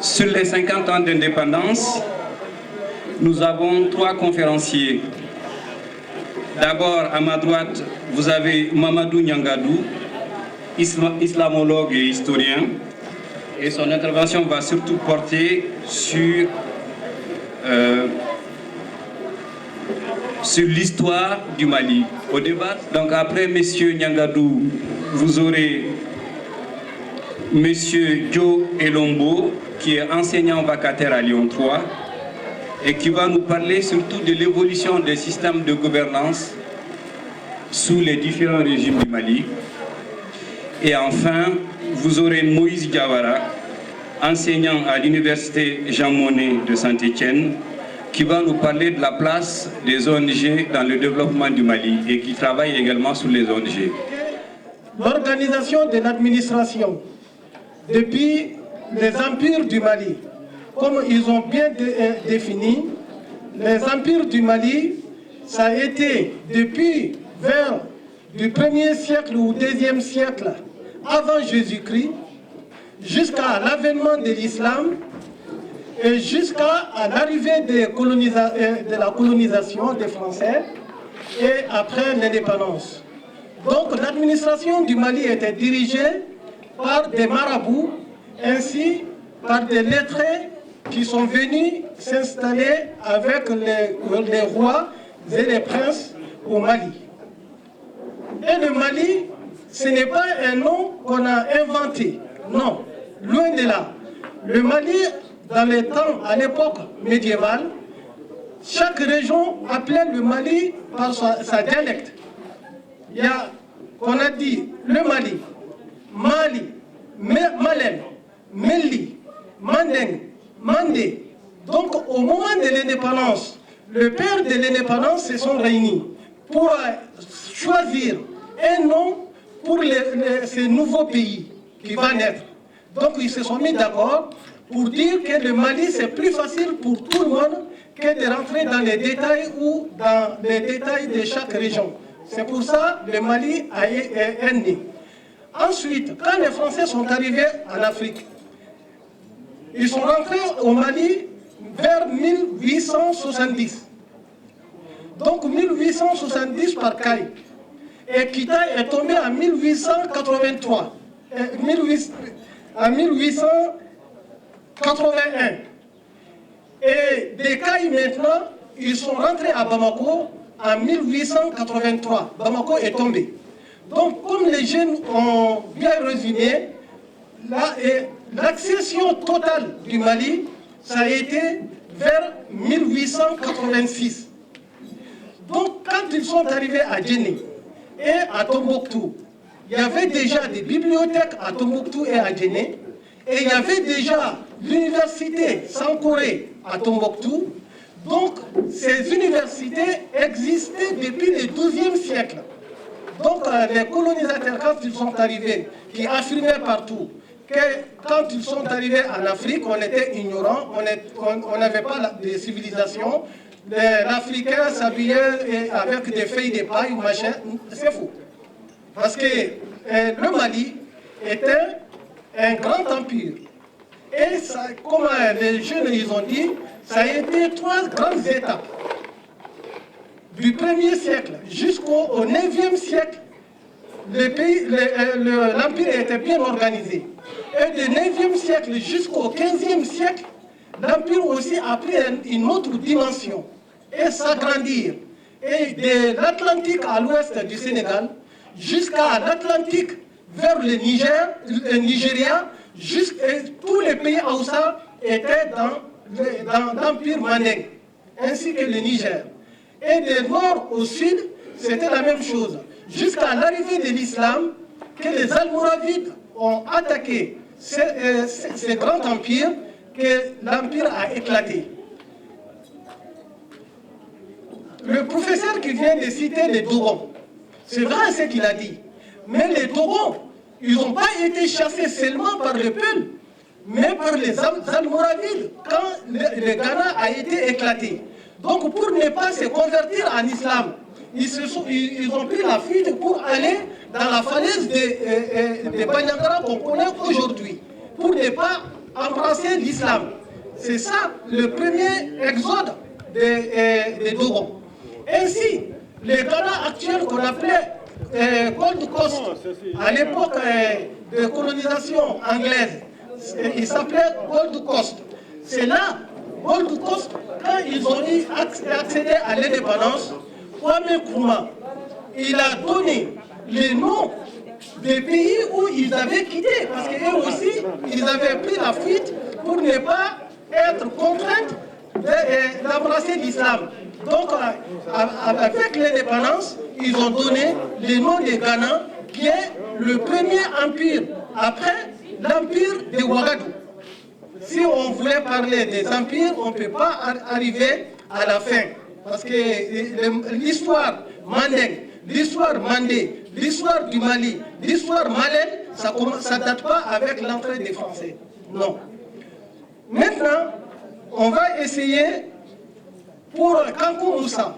Sur les 50 ans d'indépendance, nous avons 3 conférenciers. D'abord, à ma droite, vous avez Mamadou Nyangadou, islamologue et historien. Et son intervention va surtout porter sur l'histoire du Mali. Au débat, donc après M. Nyangadou, vous aurez M. Joe Elombo, qui est enseignant vacataire à Lyon 3, et qui va nous parler surtout de l'évolution des systèmes de gouvernance sous les différents régimes du Mali. Et enfin, vous aurez Moïse Diawara, enseignant à l'université Jean Monnet de Saint-Étienne, qui va nous parler de la place des ONG dans le développement du Mali et qui travaille également sur les ONG. L'organisation de l'administration depuis les empires du Mali, comme ils ont bien défini, les empires du Mali, ça a été depuis vers du 1er siècle ou 2e siècle avant Jésus-Christ, jusqu'à l'avènement de l'islam et jusqu'à l'arrivée de la colonisation des Français et après l'indépendance. Donc l'administration du Mali était dirigée par des marabouts ainsi par des lettrés qui sont venus s'installer avec les rois et les princes au Mali. Et le Mali, ce n'est pas un nom qu'on a inventé, non, loin de là. Le Mali, dans les temps, à l'époque médiévale, chaque région appelait le Mali par sa dialecte. Il y a, on a dit, le Mali, Mali, Malem, Meli, Mandeng, Mandé. Donc au moment de l'indépendance, le père de l'indépendance se sont réunis pour choisir un nom pour ces nouveaux pays qui vont naître. Donc ils se sont mis d'accord pour dire que le Mali c'est plus facile pour tout le monde que de rentrer dans les détails ou dans les détails de chaque région. C'est pour ça que le Mali est né. Ensuite, quand les Français sont arrivés en Afrique, ils sont rentrés au Mali vers 1870. Donc 1870 par Caille. Et Kitaï est tombé en 1883. En 1881. Et des Caille maintenant, ils sont rentrés à Bamako en 1883. Bamako est tombé. Donc, comme les jeunes ont bien résumé, l'accession totale du Mali, ça a été vers 1886. Donc, quand ils sont arrivés à Djenné et à Tombouctou, il y avait déjà des bibliothèques à Tombouctou et à Djenné, et il y avait déjà l'université Sankoré à Tombouctou. Donc, ces universités existaient depuis le XIIe siècle. Donc, les colonisateurs, quand ils sont arrivés, qui affirmaient partout que quand ils sont arrivés en Afrique, on était ignorants, on n'avait pas de civilisation, l'Africain s'habillait avec des feuilles de paille ou machin, c'est faux. Parce que le Mali était un grand empire. Et ça, comme les jeunes ils ont dit, ça a été 3 grandes étapes. Du 1er siècle jusqu'au 9e siècle, l'empire était bien organisé. Et du 9e siècle jusqu'au 15e siècle, l'empire aussi a pris une autre dimension et s'agrandir. Et de l'Atlantique à l'ouest du Sénégal, jusqu'à l'Atlantique vers le Niger, le Nigeria, tous les pays Haoussa étaient dans l'empire Mandeng, ainsi que le Niger. Et de nord au sud, c'était la même chose. Jusqu'à l'arrivée de l'islam, que les Almoravides ont attaqué ces grands empires, que l'empire a éclaté. Le professeur qui vient de citer les Dogons, c'est vrai ce qu'il a dit, mais les Dogons, ils n'ont pas été chassés seulement par le Peul, mais par les Almoravides, quand le Ghana a été éclaté. Donc pour ne pas se convertir en islam, ils ont pris la fuite pour aller dans la falaise de Banyangara qu'on connaît aujourd'hui, pour ne pas embrasser l'islam. C'est ça le premier exode des Dogons. Ainsi, les Ghana actuels qu'on appelait Gold Coast, à l'époque de colonisation anglaise, il s'appelait Gold Coast. C'est là, Gold Coast, quand ils ont accédé à l'indépendance, Kwame Nkrumah, il a donné les noms des pays où ils avaient quitté, parce qu'eux aussi, ils avaient pris la fuite pour ne pas être contraints d'embrasser l'islam. Donc, avec l'indépendance, ils ont donné le nom de Ghana, qui est le premier empire, après l'empire de Ouagadougou. Si on voulait parler des empires, on ne peut pas arriver à la fin. Parce que l'histoire Mandeng, l'histoire Mandé, l'histoire du Mali, l'histoire malienne, ça ne date pas avec l'entrée des Français. Non. Maintenant, on va essayer pour Kankou Moussa,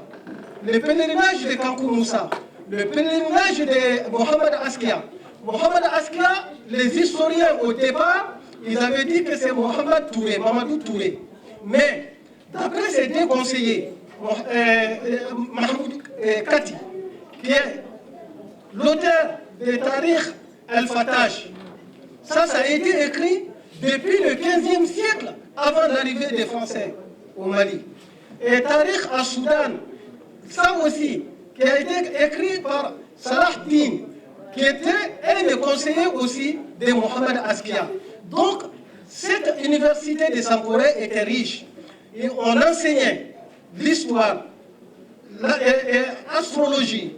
le pèlerinage de Kankou Moussa, le pèlerinage de Mohamed Askia. Mohamed Askia, les historiens au départ, ils avaient dit que c'est Mohamed Touré, Mamadou Touré. Mais d'après ces deux conseillers, Mahmoud Kati, qui est l'auteur de Tariq El-Fattah, ça a été écrit depuis le 15e siècle, avant l'arrivée des Français au Mali. Et Tariq al-Soudan, ça aussi, qui a été écrit par Salah Din, qui était un des conseillers aussi de Mohamed Askia. Donc, cette université de Sankoré était riche. Et on enseignait l'histoire, l'astrologie,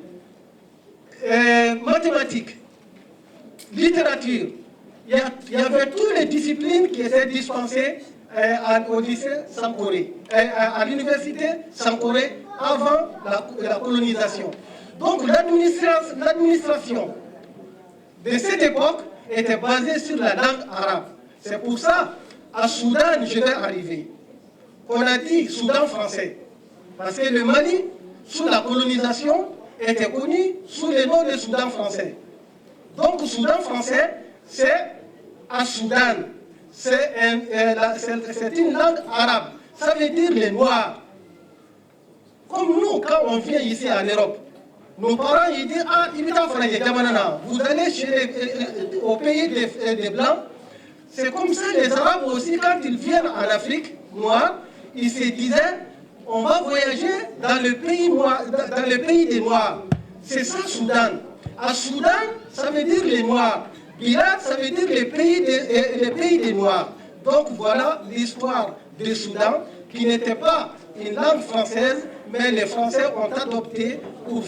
mathématiques, littérature. Il y avait toutes les disciplines qui étaient dispensées au lycée Sankoré, à l'université Sankoré avant la colonisation. Donc l'administration de cette époque était basée sur la langue arabe. C'est pour ça, à Soudan, je vais arriver. On a dit Soudan français. Parce que le Mali, sous la colonisation, était connu sous le nom de Soudan français. Donc Soudan français, c'est à Soudan. C'est une langue arabe. Ça veut dire les Noirs. Comme nous, quand on vient ici en Europe, nos parents ils disent ah, vous allez au pays des Blancs. C'est comme ça les Arabes aussi, quand ils viennent en Afrique noire, ils se disaient on va voyager dans le pays des Noirs. C'est ça Soudan. À Soudan, ça veut dire les Noirs. Bilad, ça veut dire les pays des Noirs. Donc voilà l'histoire du Soudan, qui n'était pas une langue française, mais les Français ont adopté pour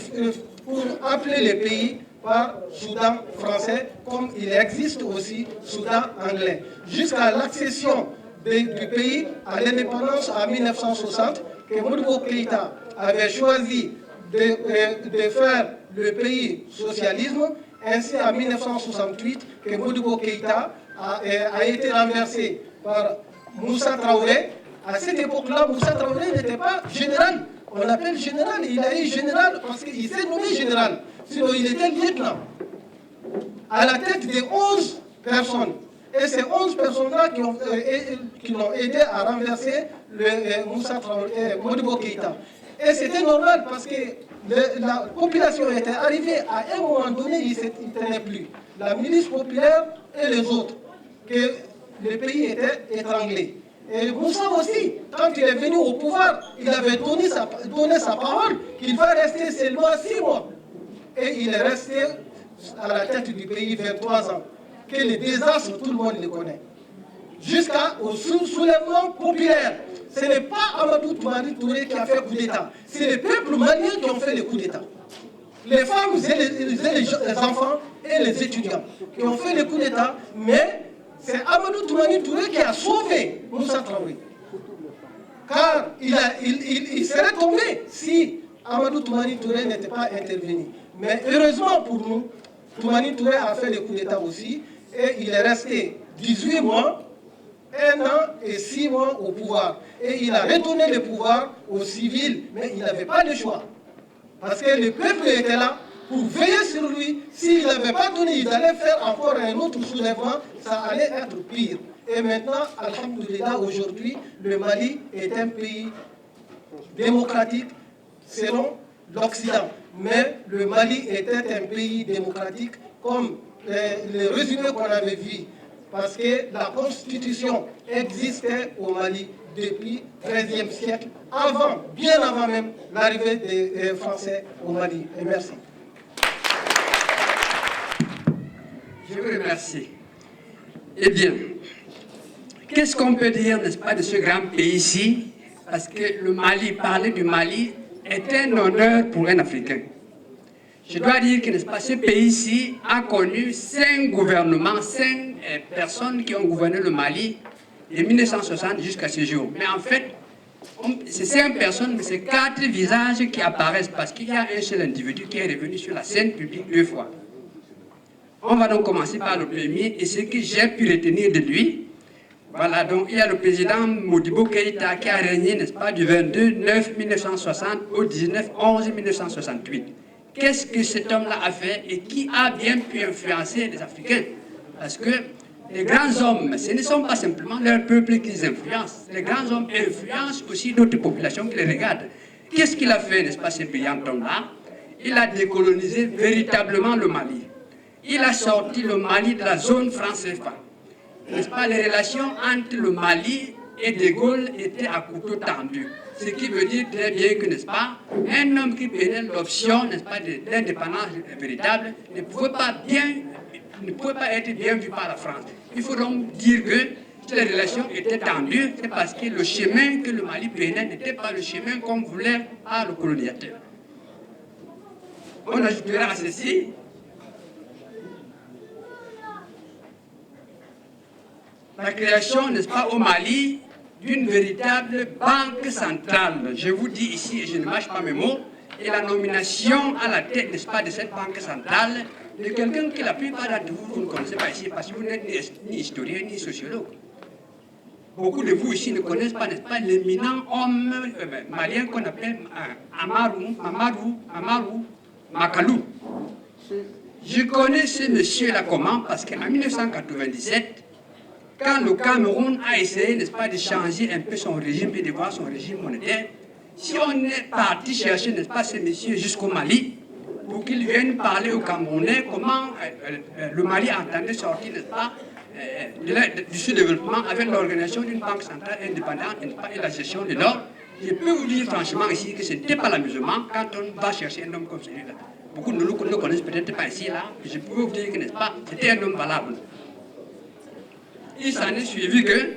appeler le pays par Soudan français, comme il existe aussi Soudan anglais. Jusqu'à l'accession du pays à l'indépendance en 1960, que Modibo Keïta avait choisi de faire le pays socialisme. Ainsi, en 1968, que Modibo Keïta a été renversé par Moussa Traoré. À cette époque-là, Moussa Traoré n'était pas général. On l'appelle général. Il a eu général parce qu'il s'est nommé général. Sinon, il était lieutenant. À la tête de 11 personnes. Et ces 11 personnes-là qui l'ont aidé à renverser Moussa Traoré, Modibo Keïta. Et c'était normal parce que la population était arrivée à un moment donné, il ne tenait plus. La milice populaire et les autres, que le pays était étranglé. Et Moussa aussi, quand il est venu au pouvoir, il avait donné sa parole qu'il va rester seulement 6 mois. Et il est resté à la tête du pays 23 ans. Que les désastres, tout le monde les connaît. Jusqu'au soulèvement populaire. Ce n'est pas Amadou Touré qui a fait coup d'État. C'est les peuples maliens qui ont fait le coup d'État. Les femmes et les enfants et les étudiants qui ont fait le coup d'État, mais c'est Amadou Touré qui a sauvé Moussa Traoré. Car il serait tombé si Amadou Touré n'était pas intervenu. Mais heureusement pour nous, Touré a fait le coup d'État aussi, et il est resté 18 mois, 1 an et 6 mois au pouvoir. Et il a redonné le pouvoir aux civils, mais il n'avait pas le choix. Parce que le peuple était là pour veiller sur lui. S'il n'avait pas donné, ils allaient faire encore un autre soulèvement, ça allait être pire. Et maintenant, alhamdoulilah, aujourd'hui, le Mali est un pays démocratique selon l'Occident. Mais le Mali était un pays démocratique comme le résumé qu'on avait vu, parce que la constitution existait au Mali depuis le XIIIe siècle, bien avant même l'arrivée des Français au Mali. Et merci. Je vous remercie. Eh bien, qu'est-ce qu'on peut dire, n'est-ce pas, de ce grand pays-ci? Parce que le Mali, parler du Mali, est un honneur pour un Africain. Je dois dire que, n'est-ce pas, ce pays-ci a connu 5 gouvernements, 5 personnes qui ont gouverné le Mali de 1960 jusqu'à ce jour. Mais en fait, ces 5 personnes, mais c'est 4 visages qui apparaissent parce qu'il y a un seul individu qui est revenu sur la scène publique 2 fois. On va donc commencer par le premier, et ce que j'ai pu retenir de lui, voilà, donc il y a le président Modibo Keïta qui a régné, n'est-ce pas, du 22/9/1960 au 19/11/1968. Qu'est-ce que cet homme-là a fait et qui a bien pu influencer les Africains? Parce que les grands hommes, ce ne sont pas simplement leur peuple qu'ils influencent. Les grands hommes influencent aussi d'autres populations qui les regardent. Qu'est-ce qu'il a fait, n'est-ce pas, ce brillant homme-là? Il a décolonisé véritablement le Mali. Il a sorti le Mali de la zone franc-CFA. N'est-ce pas, les relations entre le Mali et De Gaulle étaient à couteau tendu. Ce qui veut dire très bien que, n'est-ce pas, un homme qui prenait l'option, n'est-ce pas, de l'indépendance véritable ne pouvait pas être bien vu par la France. Il faut donc dire que les relations étaient tendues, c'est parce que le chemin que le Mali prenait n'était pas le chemin comme voulait par le colonisateur. On ajoutera à ceci la création, n'est-ce pas, au Mali, d'une véritable banque centrale. Je vous dis ici, et je ne mâche pas mes mots, et la nomination à la tête, n'est-ce pas, de cette banque centrale, de quelqu'un que la plupart d'entre vous ne connaissez pas ici, parce que vous n'êtes ni historien ni sociologue. Beaucoup de vous ici ne connaissent pas, n'est-ce pas, l'éminent homme malien qu'on appelle Amadou Makalou. Je connais ce monsieur-là comment? Parce qu'en 1997, quand le Cameroun a essayé, n'est-ce pas, de changer un peu son régime et de voir son régime monétaire, si on est parti chercher, n'est-ce pas, ce monsieur jusqu'au Mali, pour qu'il vienne parler aux Camerounais comment le Mali entendait sortir, n'est-ce pas, du sous-développement avec l'organisation d'une banque centrale indépendante, n'est-ce pas, et la gestion de l'or, je peux vous dire franchement ici que ce n'était pas l'amusement quand on va chercher un homme comme celui-là. Beaucoup de nous ne connaissent peut-être pas ici, là, mais je peux vous dire que, n'est-ce pas, c'était un homme valable. Il s'en est suivi que,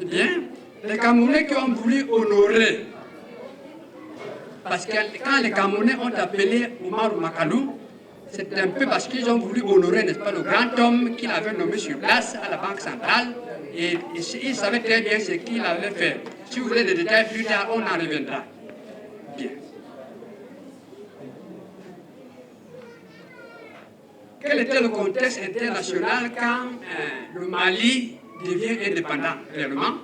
eh bien, les Camerounais qui ont voulu honorer, parce que quand les Camerounais ont appelé Omar Makalou, c'est un peu parce qu'ils ont voulu honorer, n'est-ce pas, le grand homme qu'il avait nommé sur place à la Banque centrale, et ils savaient très bien ce qu'il avait fait. Si vous voulez des détails plus tard, on en reviendra. Bien. Quel était le contexte international quand le Mali devient indépendant, réellement?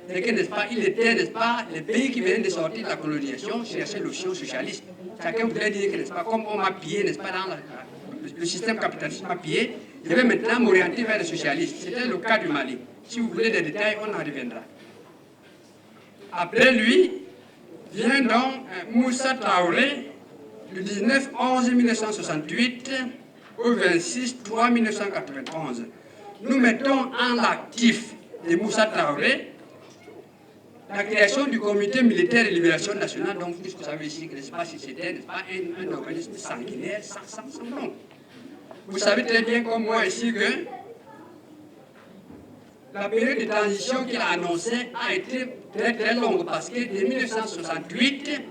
C'est que, n'est-ce pas, il était, n'est-ce pas, les pays qui venaient de sortir de la colonisation cherchaient l'option socialiste. Chacun voulait dire que, n'est-ce pas, comme on m'a pillé, n'est-ce pas, dans le système capitaliste m'a pillé, je vais maintenant m'orienter vers le socialiste. C'était le cas du Mali. Si vous voulez des détails, on en reviendra. Après lui, vient donc Moussa Traoré, le 19/11/1968, au 26/3/1991. Nous mettons en l'actif de Moussa Traoré la création du comité militaire de libération nationale, donc puisque vous savez ici que, n'est-ce pas, si c'était, n'est-ce pas, un organisme sanguinaire sans nom. Vous savez très bien comme moi ici que la période de transition qu'il a annoncée a été très très longue parce que de 1968,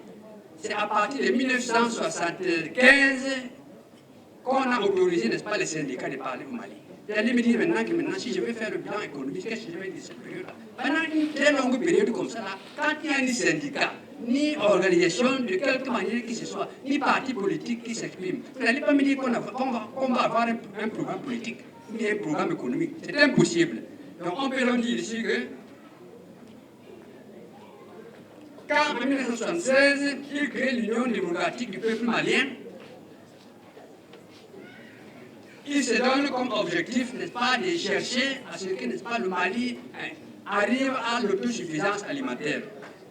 c'est à partir de 1975 qu'on a autorisé, n'est-ce pas, les syndicats de parler au Mali. Vous allez me dire maintenant que si je vais faire le bilan économique, qu'est-ce que je vais dire cette période-là? Pendant une très longue période comme ça, là, quand il n'y a ni syndicat, ni organisation de quelque manière que ce soit, ni parti politique qui s'exprime, vous n'allez pas me dire qu'on va avoir un programme politique, ni un programme économique. C'est impossible. Donc on peut donc dire ici que quand en 1976, il crée l'Union démocratique du peuple malien, il se donne comme objectif, n'est-ce pas, de chercher à ce que, n'est-ce pas, le Mali arrive à l'autosuffisance alimentaire.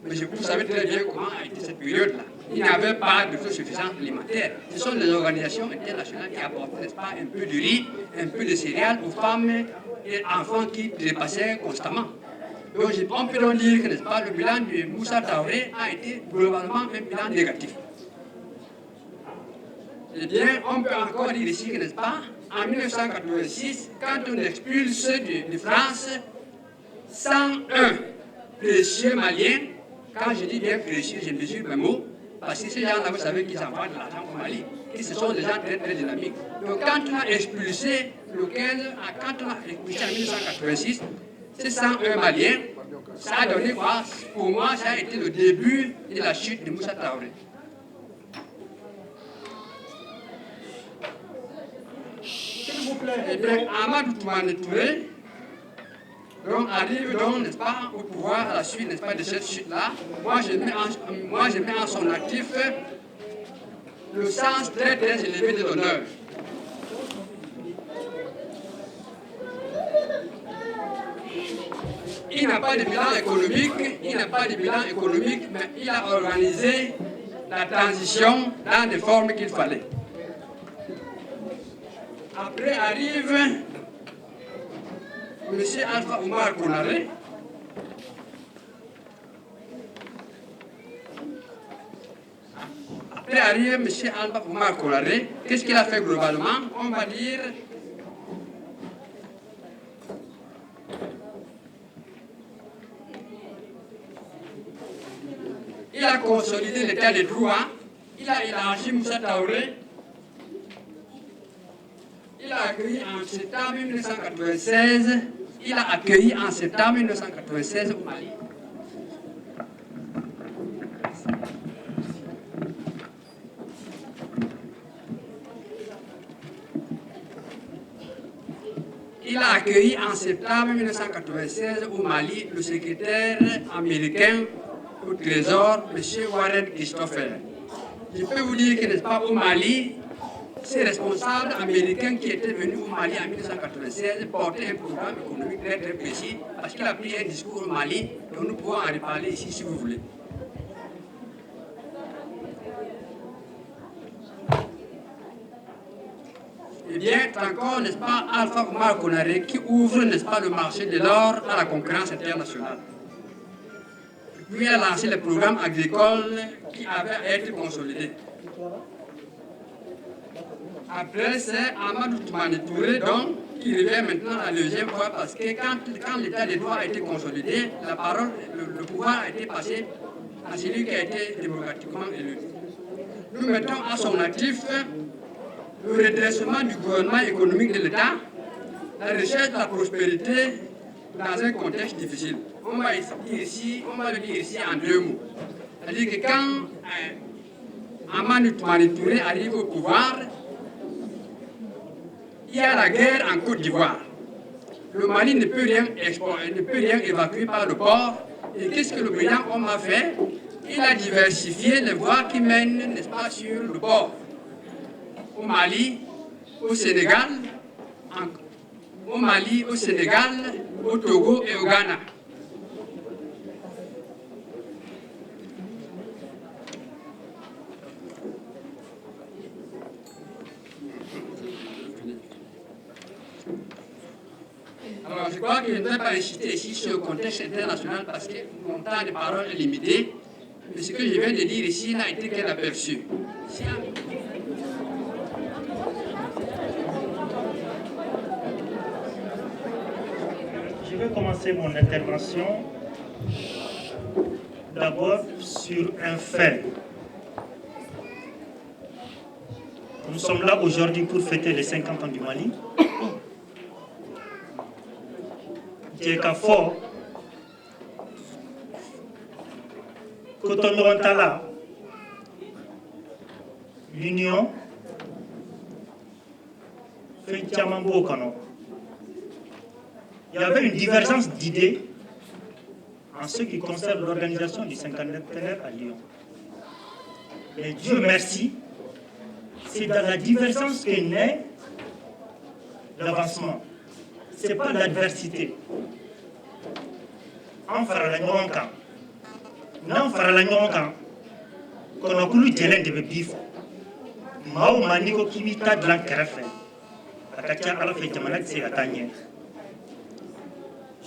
Mais vous savez très bien comment a été cette période-là. Il n'y avait pas d'autosuffisance alimentaire. Ce sont les organisations internationales qui apportaient, n'est-ce pas, un peu de riz, un peu de céréales aux femmes et enfants qui dépassaient constamment. Donc on peut donc dire que, n'est-ce pas, le bilan de Moussa Traoré a été globalement un bilan négatif. Eh bien, on peut encore dire ici que, n'est-ce pas, en 1986, quand on expulse de France 101 précieux maliens, quand je dis bien précieux, je mesure mes mots, parce que ces gens-là, vous savez qu'ils envoient de l'argent au Mali, et ce sont des gens très très dynamiques. Donc quand on a expulsé quand on a expulsé en 1986, ces 101 Maliens, ça a donné quoi? Pour moi, ça a été le début de la chute de Moussa Traoré. S'il vous plaît. Eh bien, Amadou Toumani Touré, donc arrive donc, n'est-ce pas, au pouvoir à la suite, n'est-ce pas, de cette chute-là. Moi, je mets en son actif le sens très très élevé de l'honneur. Il n'a pas de bilan économique, mais il a organisé la transition dans les formes qu'il fallait. Après arrive M. Alpha Oumar Konaré. Après arrive M. Alpha Oumar Konaré. Qu'est-ce qu'il a fait globalement? On va dire il a consolidé l'état de droit, il a élargi Moussa Traoré, il a accueilli en septembre 1996, au Mali. Il a accueilli en septembre 1996 au Mali le secrétaire américain au Trésor, M. Warren Christopher. Je peux vous dire que, n'est-ce pas, au Mali, ces responsables américains qui étaient venus au Mali en 1996 portaient un programme économique très très précis parce qu'il a pris un discours au Mali dont nous pouvons en reparler ici si vous voulez. Eh bien, encore, n'est-ce pas, Alpha Oumar Konaré qui ouvre, n'est-ce pas, le marché de l'or à la concurrence internationale. Puis il a lancé le programme agricole qui avait à être consolidé. Après, c'est Amadou Toumani Touré, donc, qui revient maintenant la deuxième fois parce que quand l'état des droits a été consolidé, la parole, le pouvoir a été passé à celui qui a été démocratiquement élu. Nous mettons à son actif le redressement du gouvernement économique de l'État, la recherche de la prospérité dans un contexte difficile. On va le dire ici en deux mots. C'est-à-dire que quand Amadou Toumani Touré arrive au pouvoir, il y a la guerre en Côte d'Ivoire. Le Mali ne peut rien exporter, ne peut rien évacuer par le port. Et qu'est-ce que le brillant homme a fait? Il a diversifié les voies qui mènent, n'est-ce pas, sur le port. Au Mali, au Sénégal, au Togo et au Ghana. Alors, je crois que je ne vais pas insister ici sur le contexte international parce que mon temps de parole est limité. Mais ce que je viens de dire ici n'a été qu'un aperçu. Je vais commencer mon intervention d'abord sur un fait. Nous sommes là aujourd'hui pour fêter les 50 ans du Mali. Djekafo, Cotonou-Antala, l'Union, Fentiamambo-Kano. Il y avait une divergence d'idées en ce qui concerne l'organisation du 50e à Lyon. Mais Dieu merci, c'est dans la divergence qu'est née l'avancement, ce n'est pas l'adversité. On fera la nyonka. Non, fera la nyonka. Quand on a coulu télé de bif, Mao Maniko Kibita de l'Ankerfe.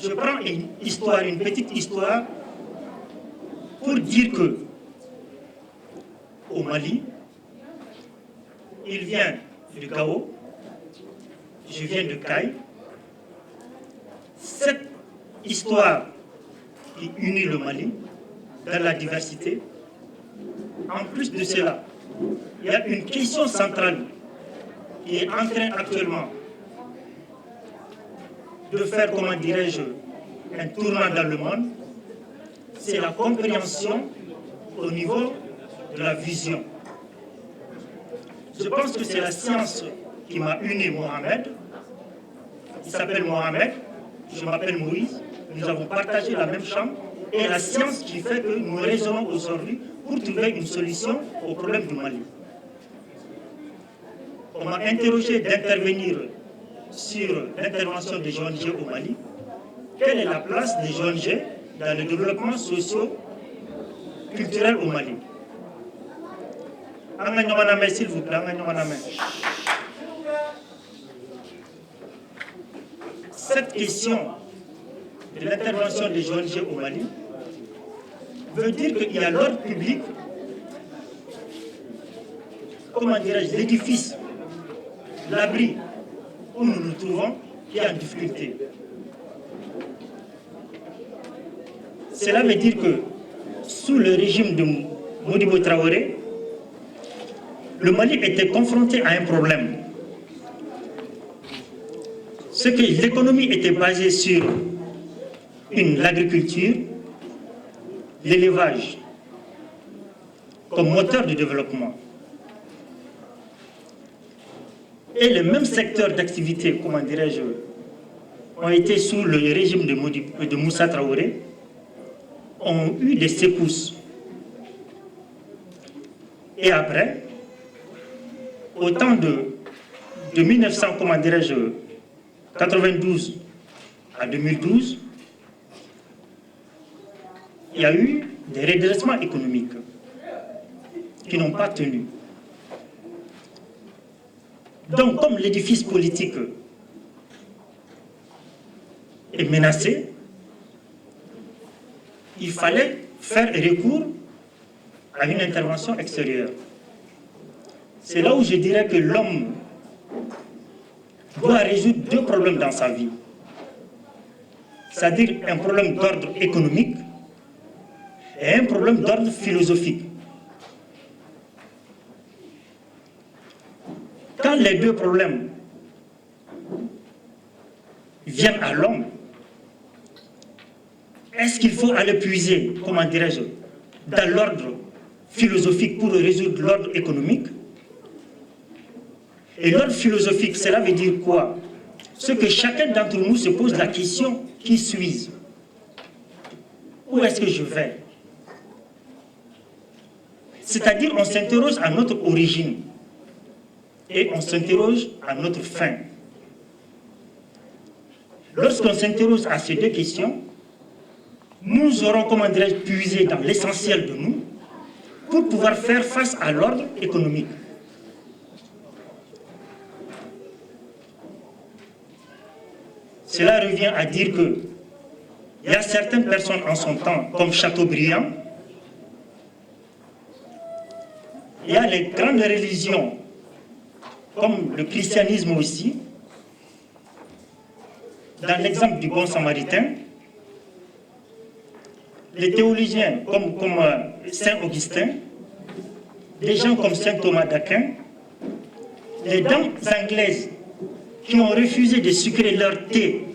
Je prends une petite histoire, pour dire que au Mali, il vient du Gao, je viens de Caille. Cette histoire qui unit le Mali dans la diversité, en plus de cela, il y a une question centrale qui est en train actuellement de faire, comment dirais-je, un tournant dans le monde, c'est la compréhension au niveau de la vision. Je pense que c'est la science qui m'a uni Mohamed. Il s'appelle Mohamed, je m'appelle Moïse, nous avons partagé la même chambre, et la science qui fait que nous raisonnons aujourd'hui pour trouver une solution au problème du Mali. On m'a interrogé d'intervenir sur l'intervention des ONG au Mali. Quelle est la place des ONG dans le développement socio-culturel au Mali? S'il vous plaît, cette question de l'intervention des ONG au Mali veut dire qu'il y a l'ordre public, comment dirais-je, l'édifice, l'abri où nous nous trouvons, qui est en difficulté. Cela veut dire que sous le régime de Modibo Traoré, le Mali était confronté à un problème. C'est que l'économie était basée sur l'agriculture, l'élevage, comme moteur de développement. Et les mêmes secteurs d'activité, comment dirais-je, ont été sous le régime de Moussa Traoré, ont eu des secousses. Et après, au temps de 1900, comment dirais-je, 92 à 2012, il y a eu des redressements économiques qui n'ont pas tenu. Donc, comme l'édifice politique est menacé, il fallait faire recours à une intervention extérieure. C'est là où je dirais que l'homme doit résoudre deux problèmes dans sa vie. C'est-à-dire un problème d'ordre économique et un problème d'ordre philosophique. Quand les deux problèmes viennent à l'homme, est-ce qu'il faut aller puiser, comment dirais-je, dans l'ordre philosophique pour résoudre l'ordre économique? Et l'ordre philosophique, cela veut dire quoi? Ce que chacun d'entre nous se pose la question, qui suis-je? Où est-ce que je vais? C'est-à-dire, on s'interroge à notre origine et on s'interroge à notre fin. Lorsqu'on s'interroge à ces deux questions, nous aurons, comment dirais-je, puisé dans l'essentiel de nous pour pouvoir faire face à l'ordre économique. Cela revient à dire qu'il y a certaines personnes en son temps, comme Chateaubriand, il y a les grandes religions, comme le christianisme aussi, dans l'exemple du bon samaritain, les théologiens comme Saint Augustin, des gens comme Saint Thomas d'Aquin, les dames anglaises qui ont refusé de sucrer leur thé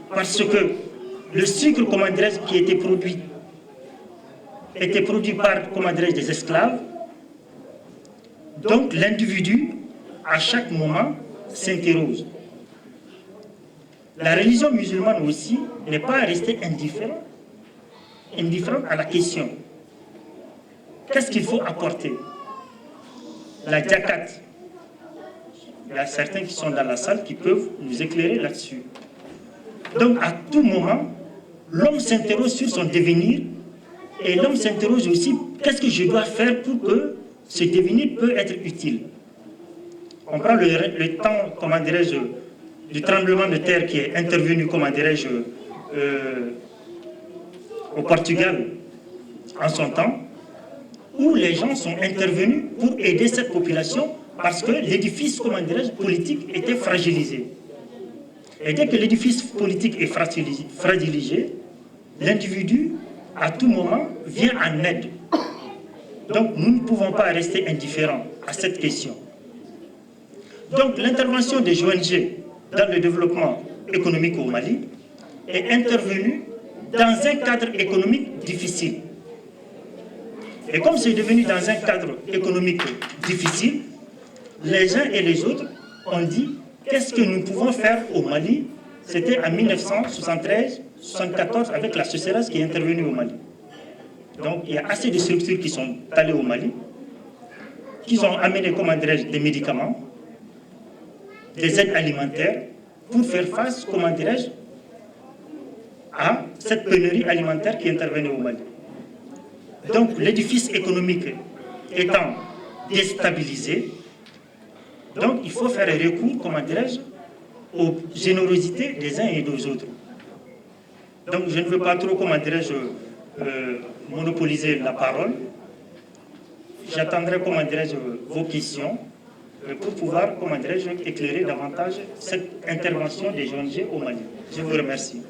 parce que le sucre, comment dirais-je, qui était produit par, comment dirais-je, des esclaves. Donc l'individu, à chaque moment, s'interroge. La religion musulmane aussi n'est pas restée indifférente à la question. Qu'est-ce qu'il faut apporter? La zakat, il y a certains qui sont dans la salle qui peuvent nous éclairer là-dessus. Donc, à tout moment, l'homme s'interroge sur son devenir et l'homme s'interroge aussi qu'est-ce que je dois faire pour que ce devenir peut être utile. On prend le temps, comment dirais-je, du tremblement de terre qui est intervenu, comment dirais-je, au Portugal en son temps, où les gens sont intervenus pour aider cette population parce que l'édifice, comment dirais-je, politique était fragilisé. Et dès que l'édifice politique est fragilisé, l'individu, à tout moment, vient en aide. Donc, nous ne pouvons pas rester indifférents à cette question. Donc, l'intervention des ONG dans le développement économique au Mali est intervenue dans un cadre économique difficile. Et comme c'est devenu dans un cadre économique difficile, les uns et les autres ont dit qu'est-ce que nous pouvons faire au Mali. C'était en 1973-74 avec la sécheresse qui est intervenue au Mali. Donc il y a assez de structures qui sont allées au Mali, qui ont amené, comment dirais-je, des médicaments, des aides alimentaires pour faire face, comment dirais-je, à cette pénurie alimentaire qui est intervenue au Mali. Donc l'édifice économique étant déstabilisé, donc il faut faire recours, comment dirais-je, aux générosités des uns et des autres. Donc je ne veux pas trop, comment dirais-je, monopoliser la parole. J'attendrai, comment dirais-je, vos questions pour pouvoir, comment dirais-je, éclairer davantage cette intervention des ONG au Mali. Je vous remercie.